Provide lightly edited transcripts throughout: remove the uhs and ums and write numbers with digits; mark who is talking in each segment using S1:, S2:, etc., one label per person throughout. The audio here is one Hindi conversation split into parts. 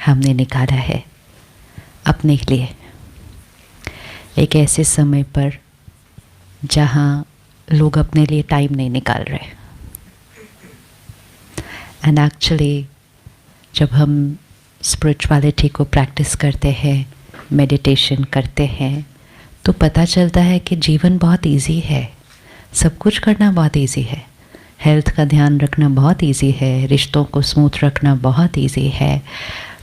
S1: हमने निकाला है अपने लिए, एक ऐसे समय पर जहाँ लोग अपने लिए टाइम नहीं निकाल रहे। एंड एक्चुअली जब हम स्पिरिचुअलिटी को प्रैक्टिस करते हैं, मेडिटेशन करते हैं, तो पता चलता है कि जीवन बहुत इजी है, सब कुछ करना बहुत इजी है। हेल्थ का ध्यान रखना बहुत इजी है, रिश्तों को स्मूथ रखना बहुत इजी है,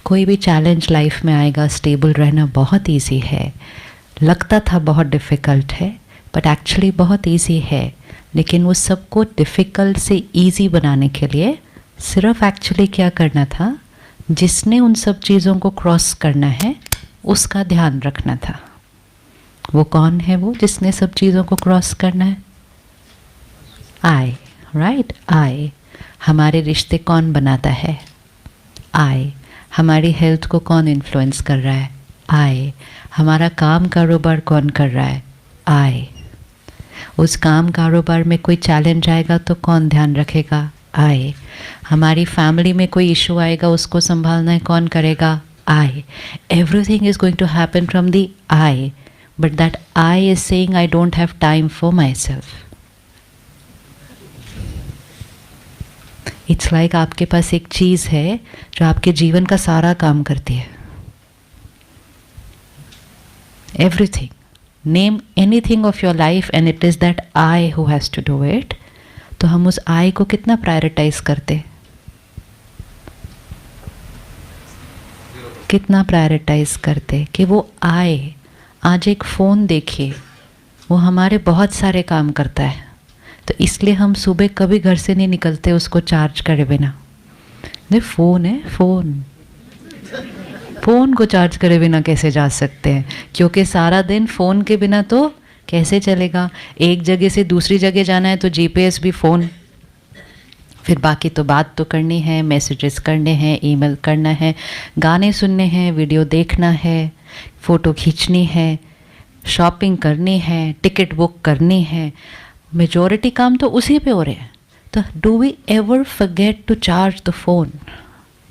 S1: कोई भी चैलेंज लाइफ में आएगा स्टेबल रहना बहुत इजी है। लगता था बहुत डिफ़िकल्ट है बट एक्चुअली बहुत इजी है। लेकिन वो सबको डिफ़िकल्ट से इजी बनाने के लिए सिर्फ एक्चुअली क्या करना था, जिसने उन सब चीज़ों को क्रॉस करना है उसका ध्यान रखना था। वो कौन है वो जिसने सब चीज़ों को क्रॉस करना है? आई, राइट, आई। हमारे रिश्ते कौन बनाता है? आई। हमारी हेल्थ को कौन इन्फ्लुएंस कर रहा है? आई। हमारा काम कारोबार कौन कर रहा है? आई। उस काम कारोबार में कोई चैलेंज आएगा तो कौन ध्यान रखेगा? आई। हमारी फैमिली में कोई इशू आएगा उसको संभालना है कौन करेगा? I. Everything is going to happen from the I, but that I is saying I don't have time for myself. It's like आपके पास एक चीज़ है जो आपके जीवन का सारा काम करती है। Everything, name anything of your life and it is that I who has to do it. तो हम उस आई को कितना प्रायोरिटाइज करते, कितना प्रायोरिटाइज करते कि वो आए। आज एक फ़ोन देखिए, वो हमारे बहुत सारे काम करता है, तो इसलिए हम सुबह कभी घर से नहीं निकलते उसको चार्ज करे बिना। नहीं, फ़ोन है, फ़ोन को चार्ज करे बिना कैसे जा सकते हैं? क्योंकि सारा दिन फ़ोन के बिना तो कैसे चलेगा? एक जगह से दूसरी जगह जाना है तो जीपीएस भी फ़ोन, फिर बाकी तो बात तो करनी है, मैसेजेस करने हैं, ईमेल करना है, गाने सुनने हैं, वीडियो देखना है, फ़ोटो खींचनी है, शॉपिंग करनी है, टिकट बुक करनी है। मेजॉरिटी काम तो उसी पे हो रहे हैं। तो do we ever forget to charge the phone?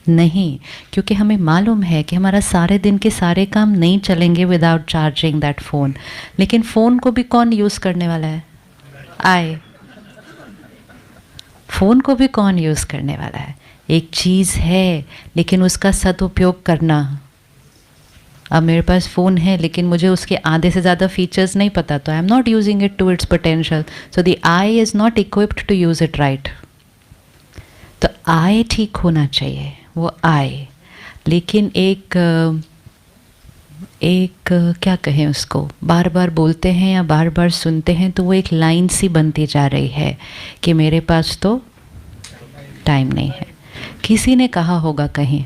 S1: नहीं, क्योंकि हमें मालूम है कि हमारा सारे दिन के सारे काम नहीं चलेंगे विदाउट चार्जिंग दैट फ़ोन। लेकिन फ़ोन को भी कौन यूज़ करने वाला है? आई। फ़ोन को भी कौन यूज़ करने वाला है? एक चीज़ है लेकिन उसका सदुपयोग करना। अब मेरे पास फ़ोन है लेकिन मुझे उसके आधे से ज़्यादा फीचर्स नहीं पता, तो I am not using it to its potential. So the I is not equipped to use it right. तो आई ठीक होना चाहिए, वो आई। लेकिन एक क्या कहें उसको, बार बार बोलते हैं या बार बार सुनते हैं तो वो एक लाइन सी बनती जा रही है कि मेरे पास तो टाइम नहीं है। किसी ने कहा होगा कहीं,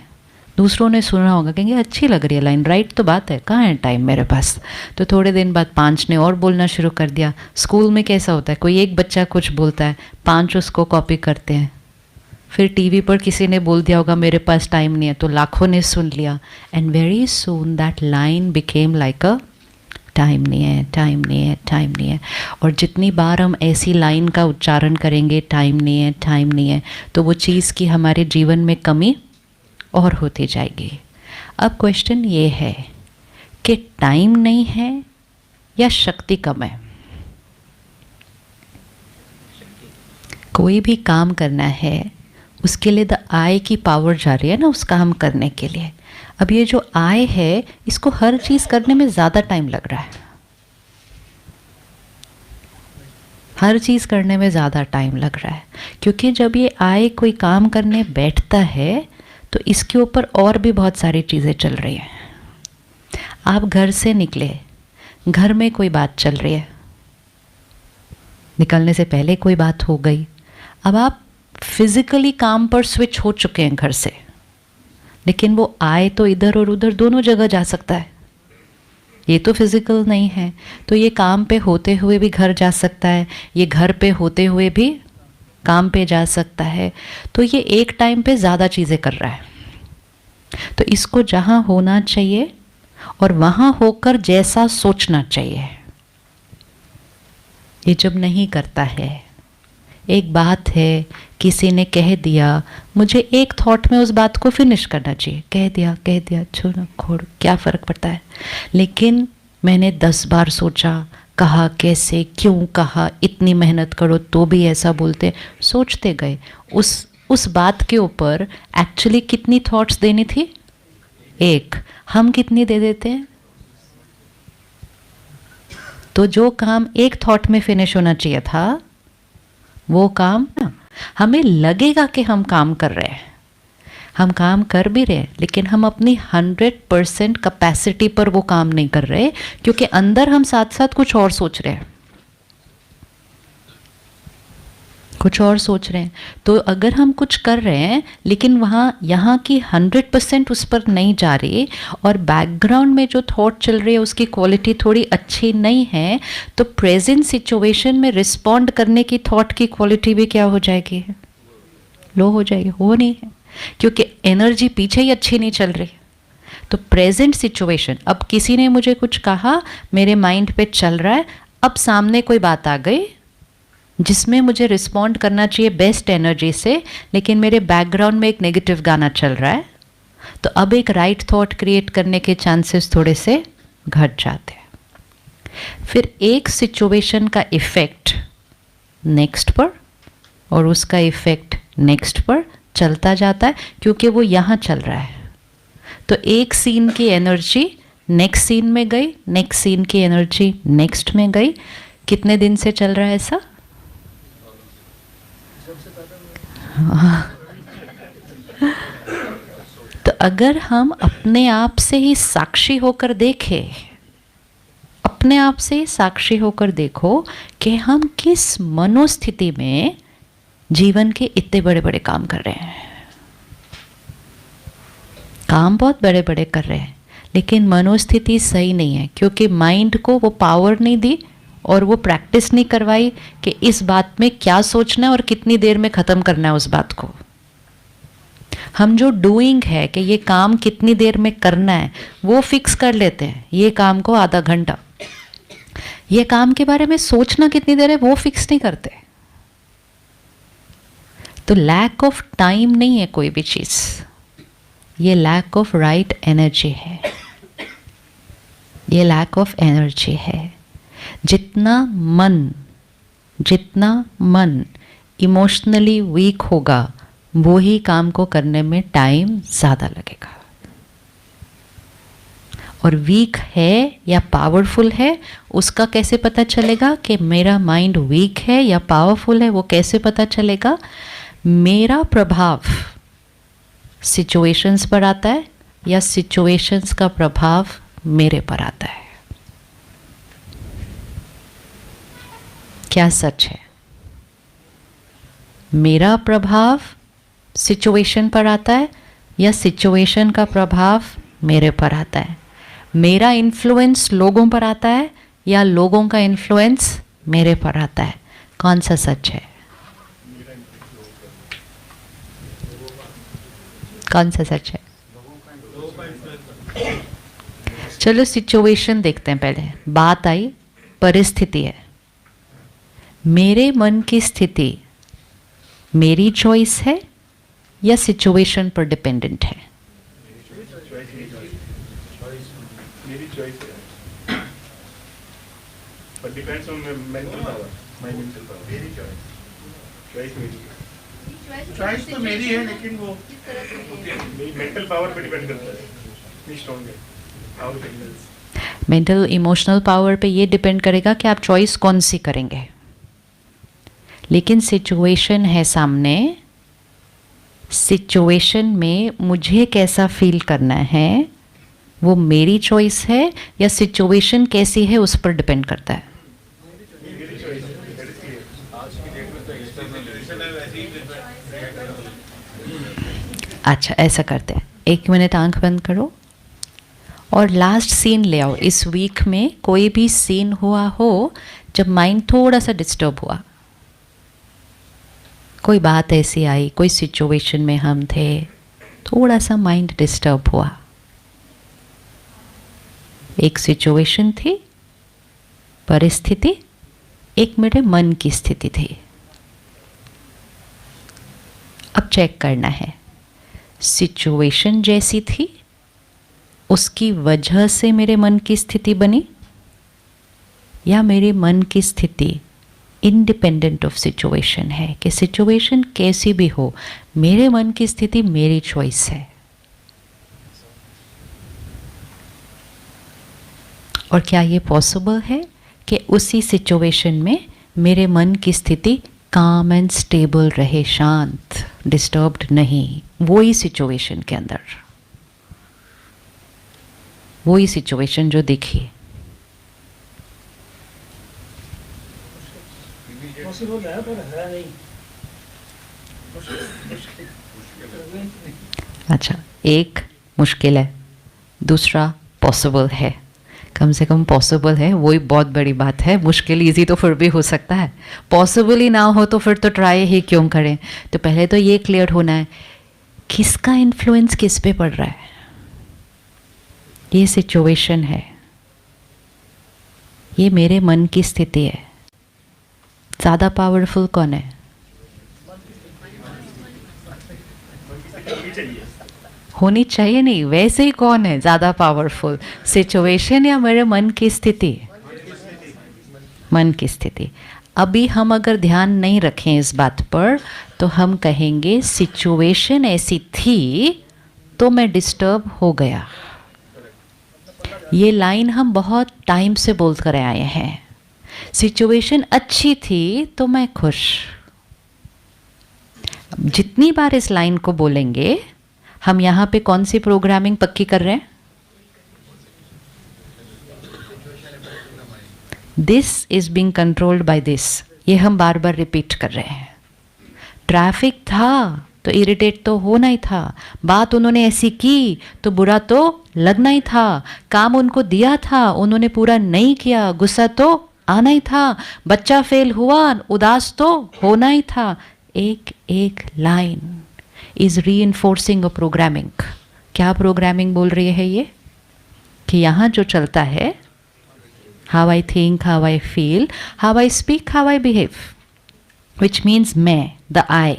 S1: दूसरों ने सुना होगा, कहेंगे अच्छी लग रही है लाइन, राइट तो बात है, कहाँ है टाइम मेरे पास। तो थोड़े दिन बाद 5 ने और बोलना शुरू कर दिया। स्कूल में कैसा होता है, कोई एक बच्चा कुछ बोलता है, 5 उसको कॉपी करते हैं। फिर टीवी पर किसी ने बोल दिया होगा मेरे पास टाइम नहीं है, तो लाखों ने सुन लिया। And very soon that line became like a time नहीं है, टाइम नहीं है, टाइम नहीं है। और जितनी बार हम ऐसी लाइन का उच्चारण करेंगे टाइम नहीं है, टाइम नहीं है, तो वो चीज़ की हमारे जीवन में कमी और होती जाएगी। अब क्वेश्चन ये है कि टाइम नहीं है या शक्ति कम है? कोई भी काम करना है उसके लिए द आई की पावर जा रही है ना, उस काम करने के लिए। अब ये जो आई है इसको हर चीज़ करने में ज़्यादा टाइम लग रहा है, हर चीज़ करने में ज़्यादा टाइम लग रहा है। क्योंकि जब ये आई कोई काम करने बैठता है तो इसके ऊपर और भी बहुत सारी चीज़ें चल रही हैं। आप घर से निकले, घर में कोई बात चल रही है, निकलने से पहले कोई बात हो गई। अब आप फिजिकली काम पर स्विच हो चुके हैं घर से, लेकिन वो आए तो इधर और उधर दोनों जगह जा सकता है। ये तो फिजिकल नहीं है, तो ये काम पे होते हुए भी घर जा सकता है, ये घर पे होते हुए भी काम पे जा सकता है। तो ये एक टाइम पे ज़्यादा चीज़ें कर रहा है। तो इसको जहाँ होना चाहिए और वहाँ होकर जैसा सोचना चाहिए, ये जब नहीं करता है, एक बात है, किसी ने कह दिया, मुझे एक थॉट में उस बात को फिनिश करना चाहिए, कह दिया, छोड़ो खोड़, क्या फ़र्क पड़ता है। लेकिन मैंने 10 बार सोचा, कहा कैसे, क्यों कहा, इतनी मेहनत करो तो भी ऐसा बोलते, सोचते गए। उस बात के ऊपर एक्चुअली कितनी थॉट्स देनी थी? एक। हम कितनी दे देते हैं? तो जो काम एक थॉट में फिनिश होना चाहिए था, वो काम हमें लगेगा कि हम काम कर रहे हैं, हम काम कर भी रहे हैं, लेकिन हम अपनी 100% कैपेसिटी पर वो काम नहीं कर रहे, क्योंकि अंदर हम साथ साथ कुछ और सोच रहे हैं, कुछ और सोच रहे हैं। तो अगर हम कुछ कर रहे हैं लेकिन यहाँ की 100% उस पर नहीं जा रही, और बैकग्राउंड में जो थॉट चल रही है उसकी क्वालिटी थोड़ी अच्छी नहीं है, तो प्रेजेंट सिचुएशन में रिस्पॉन्ड करने की थॉट की क्वालिटी भी क्या हो जाएगी? लो हो जाएगी। हो नहीं है, क्योंकि एनर्जी पीछे ही अच्छी नहीं चल रही। तो प्रेजेंट सिचुएशन, अब किसी ने मुझे कुछ कहा, मेरे माइंड पे चल रहा है, अब सामने कोई बात आ गई जिसमें मुझे रिस्पॉन्ड करना चाहिए बेस्ट एनर्जी से, लेकिन मेरे बैकग्राउंड में एक नेगेटिव गाना चल रहा है, तो अब एक राइट थॉट क्रिएट करने के चांसेस थोड़े से घट जाते हैं। फिर एक सिचुएशन का इफेक्ट नेक्स्ट पर और उसका इफेक्ट नेक्स्ट पर चलता जाता है, क्योंकि वो यहाँ चल रहा है। तो एक सीन की एनर्जी नेक्स्ट सीन में गई, नेक्स्ट सीन की एनर्जी नेक्स्ट में गई। कितने दिन से चल रहा है ऐसा? तो अगर हम अपने आप से ही साक्षी होकर देखें, अपने आप से ही साक्षी होकर देखो कि हम किस मनोस्थिति में जीवन के इतने बड़े बड़े काम कर रहे हैं। काम बहुत बड़े बड़े कर रहे हैं, लेकिन मनोस्थिति सही नहीं है, क्योंकि माइंड को वो पावर नहीं दी और वो प्रैक्टिस नहीं करवाई कि इस बात में क्या सोचना है और कितनी देर में ख़त्म करना है उस बात को। हम जो डूइंग है कि ये काम कितनी देर में करना है, वो फिक्स कर लेते हैं, ये काम को आधा घंटा। ये काम के बारे में सोचना कितनी देर है वो फिक्स नहीं करते। तो लैक ऑफ टाइम नहीं है कोई भी चीज़, ये लैक ऑफ राइट एनर्जी है, ये लैक ऑफ एनर्जी है। जितना मन इमोशनली वीक होगा, वो ही काम को करने में टाइम ज़्यादा लगेगा। और वीक है या पावरफुल है, उसका कैसे पता चलेगा कि मेरा माइंड वीक है या पावरफुल है? वो कैसे पता चलेगा? मेरा प्रभाव सिचुएशंस पर आता है या सिचुएशंस का प्रभाव मेरे पर आता है? क्या सच है? मेरा प्रभाव सिचुएशन पर आता है या सिचुएशन का प्रभाव मेरे पर आता है? मेरा इन्फ्लुएंस लोगों पर आता है या लोगों का इन्फ्लुएंस मेरे पर आता है? कौन सा सच है? कौन सा सच है? चलो सिचुएशन देखते हैं पहले। बात आई, परिस्थिति है। मेरे मन की स्थिति मेरी चॉइस है या सिचुएशन पर डिपेंडेंट है?
S2: मेरी चॉइस है, but depends on my mental power, my mental power. मेरी चॉइस मेरी है। चॉइस तो मेरी है, लेकिन वो मेंटल पावर पे डिपेंड करता है, कितनी स्ट्रॉन्ग है पावर।
S1: मेंटल इमोशनल पावर पे ये डिपेंड करेगा कि आप चॉइस कौन सी करेंगे। लेकिन सिचुएशन है सामने, सिचुएशन में मुझे कैसा फील करना है वो मेरी चॉइस है या सिचुएशन कैसी है उस पर डिपेंड करता है? अच्छा, ऐसा करते हैं, 1 मिनट आंख बंद करो और लास्ट सीन ले आओ। इस वीक में कोई भी सीन हुआ हो जब माइंड थोड़ा सा डिस्टर्ब हुआ, कोई बात ऐसी आई, कोई सिचुएशन में हम थे, थोड़ा सा माइंड डिस्टर्ब हुआ। एक सिचुएशन थी, परिस्थिति, एक मेरे मन की स्थिति थी। अब चेक करना है, सिचुएशन जैसी थी, उसकी वजह से मेरे मन की स्थिति बनी, या मेरे मन की स्थिति इंडिपेंडेंट ऑफ सिचुएशन है कि सिचुएशन कैसी भी हो, मेरे मन की स्थिति मेरी चॉइस है। और क्या ये पॉसिबल है कि उसी सिचुएशन में मेरे मन की स्थिति काम एंड स्टेबल रहे, शांत, डिस्टर्ब्ड नहीं, वही सिचुएशन के अंदर, वही सिचुएशन जो दिखी?
S3: पॉसिबल है पर है नहीं।
S1: अच्छा, एक मुश्किल है, दूसरा पॉसिबल है। कम से कम पॉसिबल है, वही बहुत बड़ी बात है। मुश्किल इजी तो फिर भी हो सकता है, पॉसिबल ही ना हो तो फिर तो ट्राई ही क्यों करें। तो पहले तो ये क्लियर होना है किसका इन्फ्लुएंस किस पे पड़ रहा है। ये सिचुएशन है, ये मेरे मन की स्थिति है, ज़्यादा पावरफुल कौन है? होनी चाहिए नहीं, वैसे ही कौन है ज़्यादा पावरफुल, सिचुएशन या मेरे मन की स्थिति? मन की स्थिति। अभी हम अगर ध्यान नहीं रखें इस बात पर तो हम कहेंगे सिचुएशन ऐसी थी तो मैं डिस्टर्ब हो गया। ये लाइन हम बहुत टाइम से बोल कर आए हैं। सिचुएशन अच्छी थी तो मैं खुश। जितनी बार इस लाइन को बोलेंगे हम यहाँ पे कौन सी प्रोग्रामिंग पक्की कर रहे हैं? This is being controlled by this, ये हम बार बार रिपीट कर रहे हैं। ट्रैफिक था तो इरिटेट तो होना ही था, बात उन्होंने ऐसी की तो बुरा तो लगना ही था, काम उनको दिया था उन्होंने पूरा नहीं किया, गुस्सा तो आना ही था, बच्चा फेल हुआ उदास तो होना ही था। एक एक line is reinforcing a programming. क्या प्रोग्रामिंग बोल रही है ये? कि यहाँ जो चलता है, how I think, how I feel, how I speak, how I behave, which means मैं, द आई,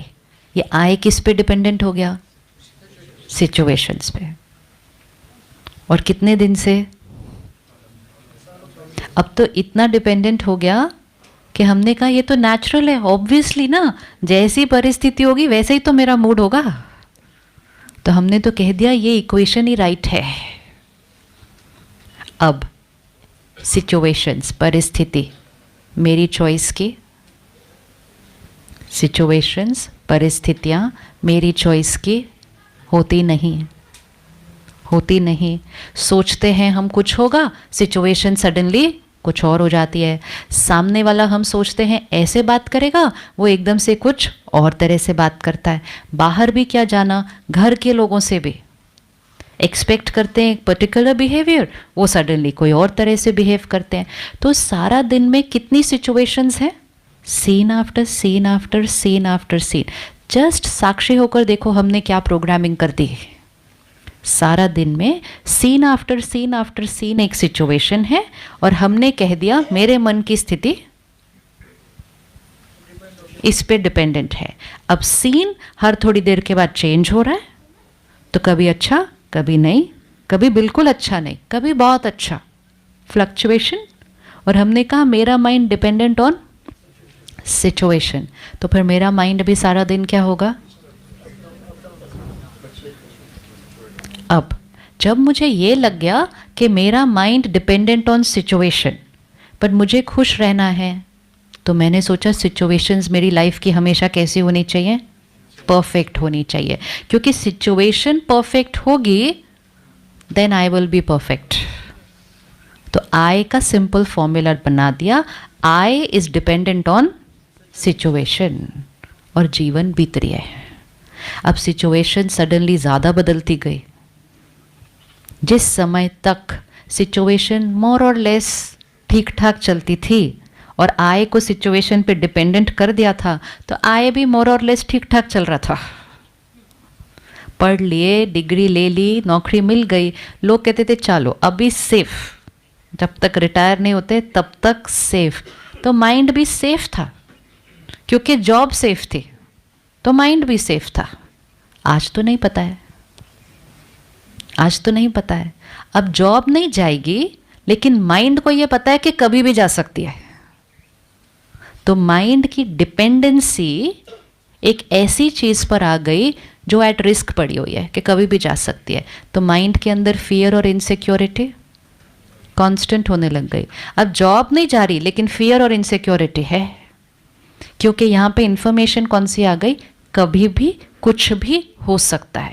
S1: ये आई किस पे डिपेंडेंट हो गया? सिचुएशंस पे। और कितने दिन से? अब तो इतना डिपेंडेंट हो गया कि हमने कहा ये तो नेचुरल है, ऑब्वियसली ना, जैसी परिस्थिति होगी वैसे ही तो मेरा मूड होगा। तो हमने तो कह दिया ये इक्वेशन ही राइट है। अब सिचुएशंस, परिस्थिति मेरी चॉइस की, सिचुएशंस, परिस्थितियाँ मेरी चॉइस की होती नहीं, होती नहीं। सोचते हैं हम कुछ होगा, सिचुएशन सडनली कुछ और हो जाती है। सामने वाला हम सोचते हैं ऐसे बात करेगा, वो एकदम से कुछ और तरह से बात करता है। बाहर भी क्या जाना, घर के लोगों से भी एक्सपेक्ट करते हैं एक पर्टिकुलर बिहेवियर, वो सडनली कोई और तरह से बिहेव करते हैं। तो सारा दिन में कितनी सिचुएशंस हैं? Scene after scene after scene after scene. Just साक्षी होकर देखो हमने क्या प्रोग्रामिंग कर दी। सारा दिन में scene after scene after scene एक सिचुएशन है और हमने कह दिया मेरे मन की स्थिति इस पे डिपेंडेंट है। अब सीन हर थोड़ी देर के बाद चेंज हो रहा है, तो कभी अच्छा, कभी नहीं, कभी बिल्कुल अच्छा नहीं, कभी बहुत अच्छा, फ्लक्चुएशन। और हमने कहा मेरा माइंड डिपेंडेंट ऑन सिचुएशन, तो फिर मेरा माइंड भी सारा दिन क्या होगा? अब जब मुझे ये लग गया कि मेरा माइंड डिपेंडेंट ऑन सिचुएशन, पर मुझे खुश रहना है, तो मैंने सोचा सिचुएशंस मेरी लाइफ की हमेशा कैसी होनी चाहिए? परफेक्ट होनी चाहिए। क्योंकि सिचुएशन परफेक्ट होगी then I will be perfect. तो आई का सिंपल फॉर्मूला बना दिया, I is dependent on situation, और जीवन बीत रही है। अब सिचुएशन सडनली ज़्यादा बदलती गई। जिस समय तक सिचुएशन मोर और लेस ठीक ठाक चलती थी और आय को सिचुएशन पे डिपेंडेंट कर दिया था, तो आय भी मोर और लेस ठीक ठाक चल रहा था। पढ़ लिए, डिग्री ले ली, नौकरी मिल गई, लोग कहते थे चलो अभी सेफ, जब तक रिटायर नहीं होते तब तक सेफ। तो माइंड भी सेफ था क्योंकि जॉब सेफ थी, तो माइंड भी सेफ था। आज तो नहीं पता है, आज तो नहीं पता है। अब जॉब नहीं जाएगी, लेकिन माइंड को ये पता है कि कभी भी जा सकती है। तो माइंड की डिपेंडेंसी एक ऐसी चीज़ पर आ गई जो एट रिस्क पड़ी हुई है कि कभी भी जा सकती है। तो माइंड के अंदर फियर और इनसिक्योरिटी कांस्टेंट होने लग गई। अब जॉब नहीं जा रही, लेकिन फियर और इनसिक्योरिटी है, क्योंकि यहाँ पे इंफॉर्मेशन कौन सी आ गई, कभी भी कुछ भी हो सकता है।